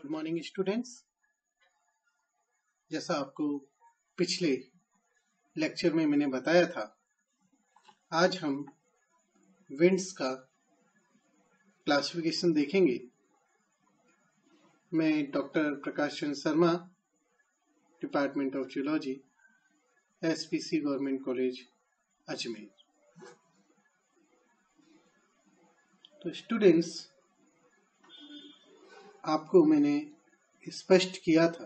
Good morning students. जैसा आपको पिछले लेक्चर में मैंने बताया था, आज हम विंड्स का क्लासिफिकेशन देखेंगे। मैं doctor Prakash Chandra Sharma, department of geology, SPC government college Ajmer. तो स्टूडेंट्स, आपको मैंने स्पष्ट किया था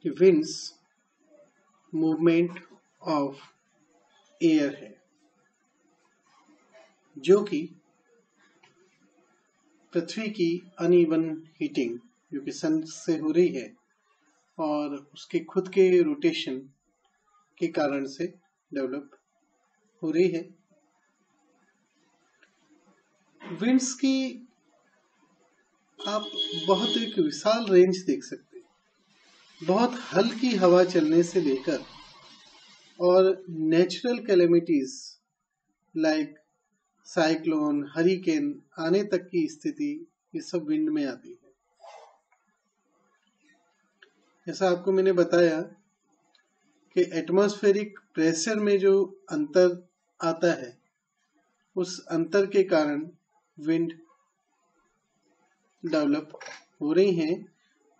कि विंड्स मूवमेंट ऑफ एयर है, जो कि पृथ्वी की अनइवन हीटिंग जो कि सन से हो रही है और उसके खुद के रोटेशन के कारण से डेवलप हो रही है। विंड्स की आप बहुत एक विशाल रेंज देख सकते हैं, बहुत हल्की हवा चलने से लेकर और natural calamities like cyclone, hurricane आने तक की स्थिति ये सब विंड में आती है। जैसा आपको मैंने बताया कि एटमॉस्फेरिक प्रेशर में जो अंतर आता है, उस अंतर के कारण विंड डेवलप हो रही हैं।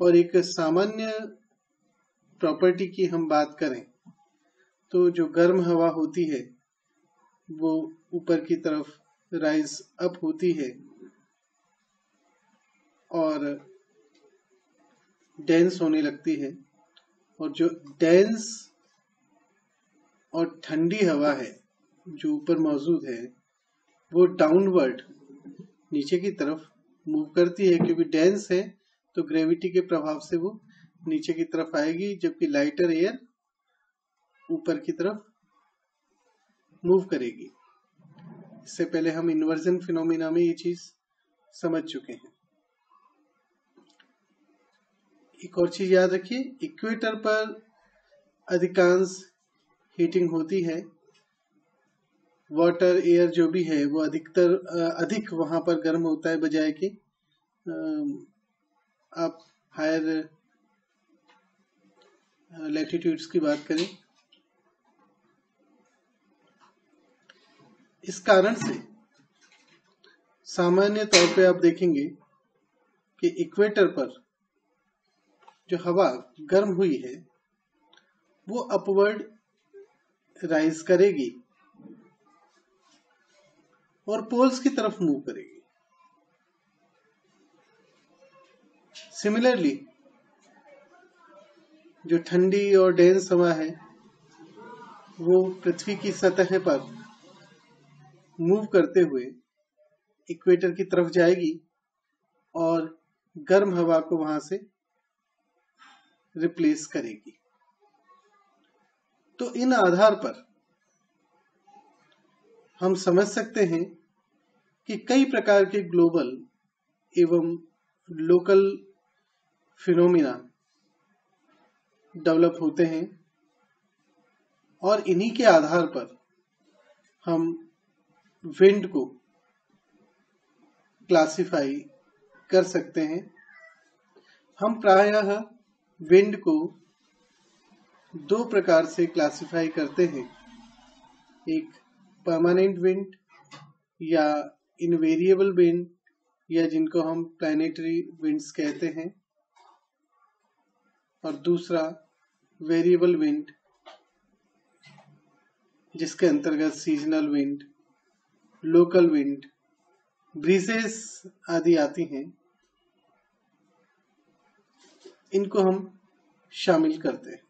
और एक सामान्य प्रॉपर्टी की हम बात करें तो जो गर्म हवा होती है वो ऊपर की तरफ राइज अप होती है और डेंस होने लगती है, और जो डेंस और ठंडी हवा है जो ऊपर मौजूद है वो डाउनवर्ड नीचे की तरफ मूव करती है, क्योंकि डेंस है तो ग्रेविटी के प्रभाव से वो नीचे की तरफ आएगी, जबकि लाइटर एयर ऊपर की तरफ मूव करेगी। इससे पहले हम इन्वर्जन फिनोमिना में ये चीज समझ चुके हैं। एक और चीज याद रखिए, इक्वेटर पर अधिकांश हीटिंग होती है। वाटर एयर जो भी है वो अधिक वहां पर गर्म होता है, बजाय कि आप हायर लैटिट्यूड्स की बात करें। इस कारण से सामान्य तौर पे आप देखेंगे कि इक्वेटर पर जो हवा गर्म हुई है वो अपवर्ड राइज करेगी और पोल्स की तरफ मूव करेगी। सिमिलरली जो ठंडी और डेंस हवा है वो पृथ्वी की सतह पर मूव करते हुए इक्वेटर की तरफ जाएगी और गर्म हवा को वहां से रिप्लेस करेगी। तो इन आधार पर हम समझ सकते हैं कि कई प्रकार के ग्लोबल एवं लोकल फिनोमिना डेवलप होते हैं, और इन्हीं के आधार पर हम विंड को क्लासिफाई कर सकते हैं। हम प्रायः विंड को दो प्रकार से क्लासिफाई करते हैं, एक परमानेंट विंड या इनवेरिएबल विंड, या जिनको हम प्लैनेटरी विंड्स कहते हैं, और दूसरा वेरिएबल विंड जिसके अंतर्गत seasonal wind, local wind, breezes आदि आती हैं। इनको हम शामिल करते हैं।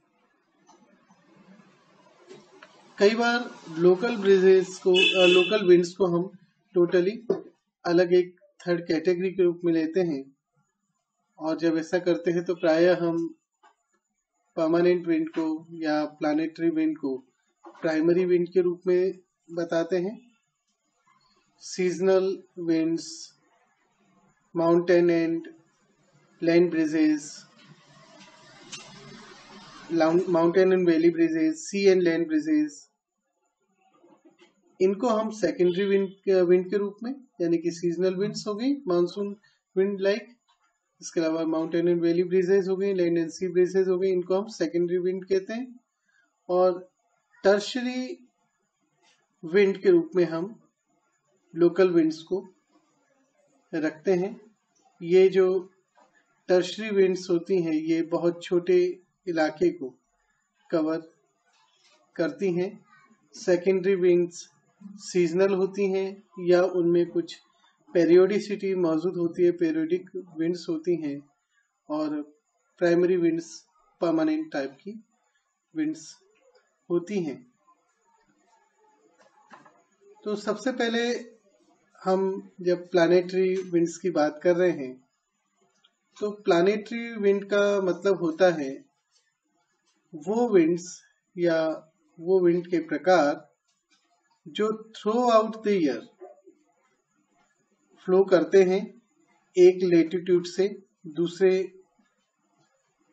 कई बार लोकल विंड्स को हम टोटली अलग एक थर्ड कैटेगरी के रूप में लेते हैं, और जब ऐसा करते हैं तो प्रायः हम परमानेंट विंड को या प्लैनेटरी विंड को प्राइमरी विंड के रूप में बताते हैं। Seasonal winds, mountain and land breezes, mountain and valley breezes, sea and land breezes, इनको हम सेकेंडरी विंड के रूप में, यानी कि सीजनल विंड्स हो गई, मानसून विंड लाइक, इसके अलावा माउंटेन एंड वैली ब्रीजेज हो गई, लैंड एंड सी ब्रीजेज हो गई, इनको हम सेकेंडरी विंड कहते हैं। और टर्शरी विंड के रूप में हम लोकल विंड्स को रखते हैं। ये जो टर्शरी विंड्स होती हैं ये बहुत छोटे इलाके को कवर करती हैं। सेकेंडरी विंड्स सीजनल होती हैं या उनमें कुछ पेरियोडिसिटी मौजूद होती है, पेरियोडिक विंड्स होती हैं। और प्राइमरी विंड्स परमानेंट टाइप की विंड्स होती हैं। तो सबसे पहले हम जब प्लैनेटरी विंड्स की बात कर रहे हैं तो प्लैनेटरी विंड का मतलब होता है वो विंड्स या वो विंड के प्रकार जो through out the year flow करते हैं एक लैटिट्यूड से दूसरे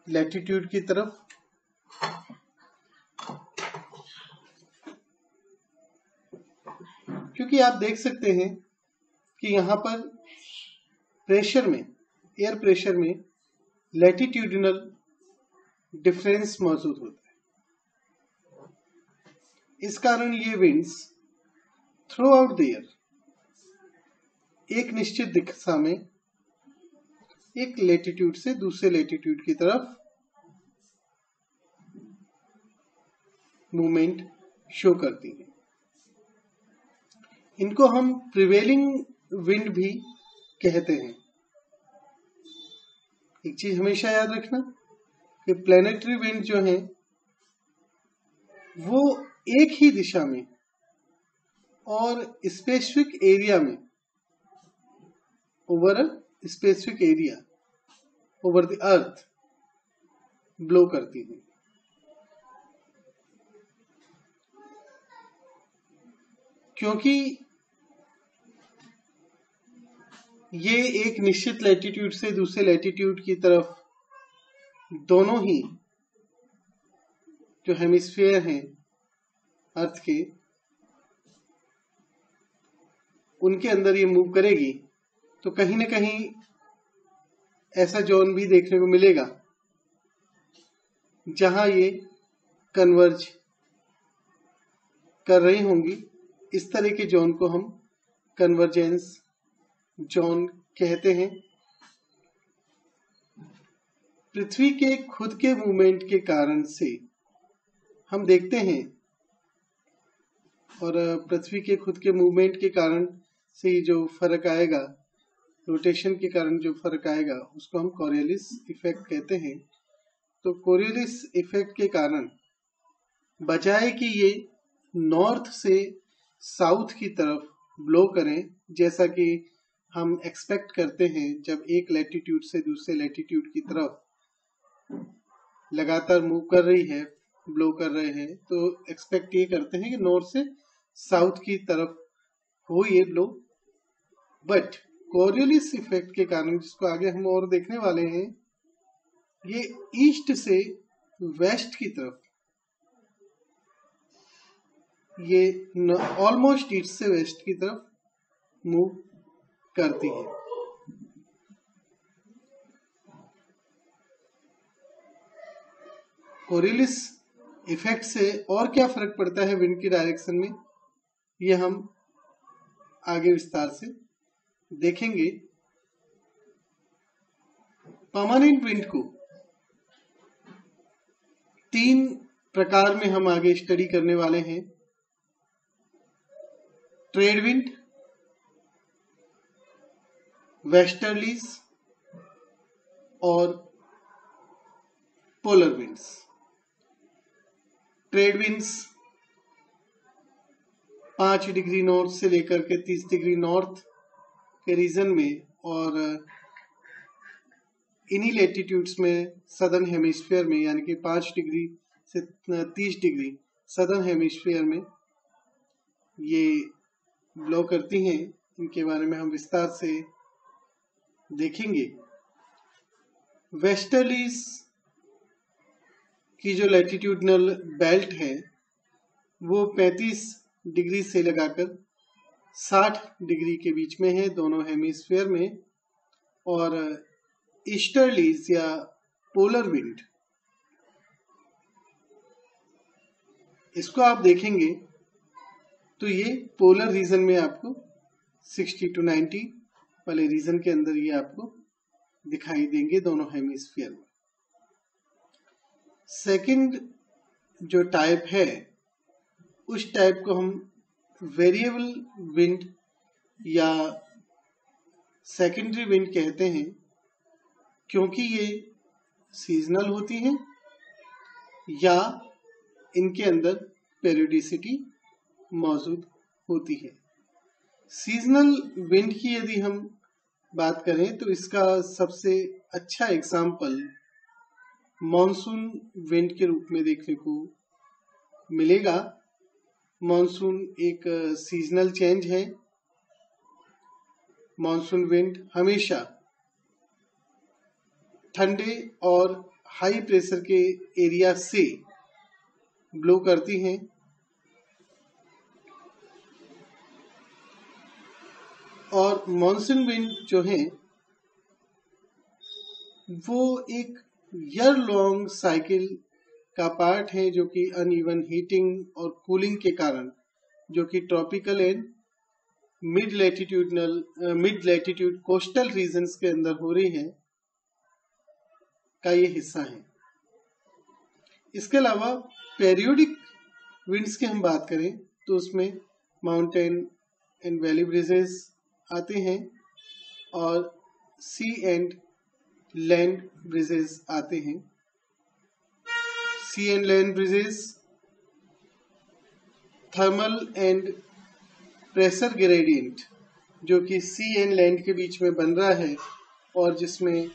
लैटिट्यूड की तरफ। क्योंकि आप देख सकते हैं कि यहाँ पर प्रेशर में, एयर प्रेशर में लैटिट्यूडिनल डिफरेंस मौजूद होता है। इस कारण ये winds through out the year एक निश्चित दिशा में एक लैटिट्यूड से दूसरे लैटिट्यूड की तरफ मूवमेंट शो करती है। इनको हम प्रिवेलिंग विंड भी कहते हैं। एक चीज हमेशा याद रखना कि प्लैनेटरी विंड जो है वो एक ही दिशा में और स्पेसिफिक एरिया में, over a specific area over the earth blow करती है। क्योंकि ये एक निश्चित लैटिट्यूड से दूसरे लैटिट्यूड की तरफ दोनों ही जो हेमिस्फीयर हैं अर्थ के उनके अंदर ये मूव करेगी, तो कहीं ना कहीं ऐसा जोन भी देखने को मिलेगा जहां ये कन्वर्ज कर रही होंगी। इस तरह के जोन को हम कन्वर्जेंस जोन कहते हैं। पृथ्वी के खुद के मूवमेंट के कारण से हम देखते हैं, और पृथ्वी के खुद के मूवमेंट के कारण से जो फर्क आएगा, रोटेशन के कारण जो फर्क आएगा, उसको हम कोरियोलिस इफेक्ट कहते हैं। तो कोरियोलिस इफेक्ट के कारण बजाय कि ये नॉर्थ से साउथ की तरफ ब्लो करें, जैसा कि हम एक्सपेक्ट करते हैं जब एक लैटिट्यूड से दूसरे लैटिट्यूड की तरफ लगातार मूव कर रही है, ब्लो कर रहे हैं, तो एक्सपेक्ट ये करते हैं कि नॉर्थ से साउथ की तरफ हो ये ब्लो। बट कोरियोलिस इफेक्ट के कारण, जिसको आगे हम और देखने वाले हैं, ये ईस्ट से वेस्ट की तरफ, ये ऑलमोस्ट ईस्ट से वेस्ट की तरफ मूव करती है। कोरियोलिस इफेक्ट से और क्या फर्क पड़ता है विंड की डायरेक्शन में, ये हम आगे विस्तार से देखेंगे। परमानेंट विंड को 3 प्रकार में हम आगे स्टडी करने वाले हैं। ट्रेड विंड, वेस्टर्लीज और polar winds. Trade winds 5 degree north से लेकर के 30 डिग्री नॉर्थ के रीजन में, और इन्हीं लैटिट्यूड्स में सदर्न हेमिस्फीयर में, यानी कि 5 डिग्री से 30 डिग्री सदर्न हेमिस्फीयर में ये ब्लो करती हैं। इनके बारे में हम विस्तार से देखेंगे। वेस्टर्लीज की जो लैटिट्यूडनल बेल्ट है वो 35 डिग्री से लगाकर 60 डिग्री के बीच में है दोनों हेमिस्फीयर में, और ईस्टर्लीज या पोलर विंड, इसको आप देखेंगे तो ये पोलर रीजन में आपको 60 to 90 वाले रीजन के अंदर ये आपको दिखाई देंगे दोनों हेमिस्फीयर में। सेकंड जो टाइप है उस टाइप को हम वेरिएबल विंड या सेकेंडरी विंड कहते हैं, क्योंकि ये सीजनल होती हैं या इनके अंदर पेरियोडिसिटी मौजूद होती है। सीजनल विंड की यदि हम बात करें तो इसका सबसे अच्छा एग्जाम्पल मॉनसून विंड के रूप में देखने को मिलेगा। मॉनसून एक सीजनल चेंज है। मॉनसून विंड हमेशा ठंडे और हाई प्रेशर के एरिया से ब्लो करती हैं और मॉनसून विंड जो है वो एक ईयर लॉन्ग साइकिल का पार्ट है, जो कि अनइवन हीटिंग और कूलिंग के कारण, जो कि tropical and mid latitude coastal regions के अंदर हो रही है, का ये हिस्सा है। इसके अलावा पेरियोडिक विंड्स की हम बात करें तो उसमें माउंटेन एंड वैली ब्रिजेस आते हैं और सी एंड लैंड ब्रिजेस आते हैं। Sea and land bridges thermal and pressure gradient, जो कि सी एंड लैंड के बीच में बन रहा है और जिसमें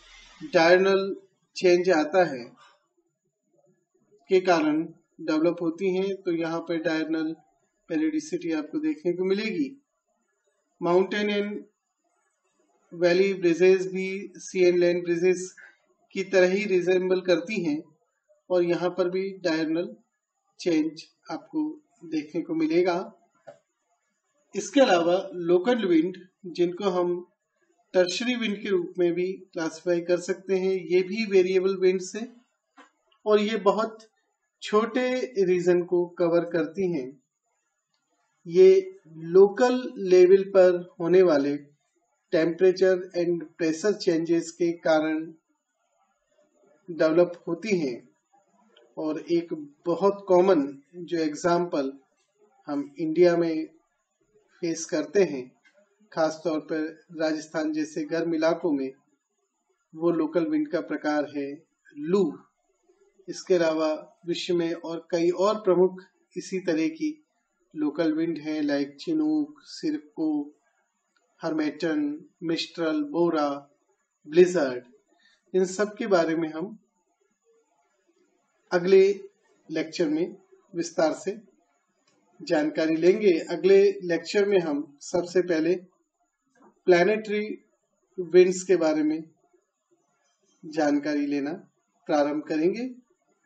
डायरनल चेंज आता है के कारण डेवलप होती हैं। तो यहाँ पर डायरनल पेरियोडिसिटी आपको देखने को मिलेगी। माउंटेन एंड वैली ब्रिजेस भी सी एंड लैंड ब्रिजेस की तरह ही रिजेंबल करती हैं और यहाँ पर भी डायरनल चेंज आपको देखने को मिलेगा। इसके अलावा लोकल विंड, जिनको हम टर्शरी विंड के रूप में भी क्लासिफाई कर सकते हैं, ये भी वेरिएबल विंड्स हैं और ये बहुत छोटे रीजन को कवर करती हैं। ये लोकल लेवल पर होने वाले टेम्परेचर एंड प्रेशर चेंजेस के कारण डेवलप होती हैं और एक बहुत कॉमन जो एग्जाम्पल हम इंडिया में फेस करते हैं, खास तौर पर राजस्थान जैसे गर्म इलाकों में, वो लोकल विंड का प्रकार है लू। इसके अलावा विश्व में और कई और प्रमुख इसी तरह की लोकल विंड है, लाइक चिनूक, सिरको, हर्मेटन, मिस्ट्रल, बोरा, ब्लिजर्ड। इन सब के बारे में हम अगले लेक्चर में विस्तार से जानकारी लेंगे। अगले लेक्चर में हम सबसे पहले प्लैनेटरी विंड्स के बारे में जानकारी लेना प्रारंभ करेंगे।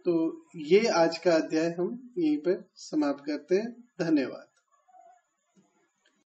तो ये आज का अध्याय हम यहीं पर समाप्त करते हैं। धन्यवाद।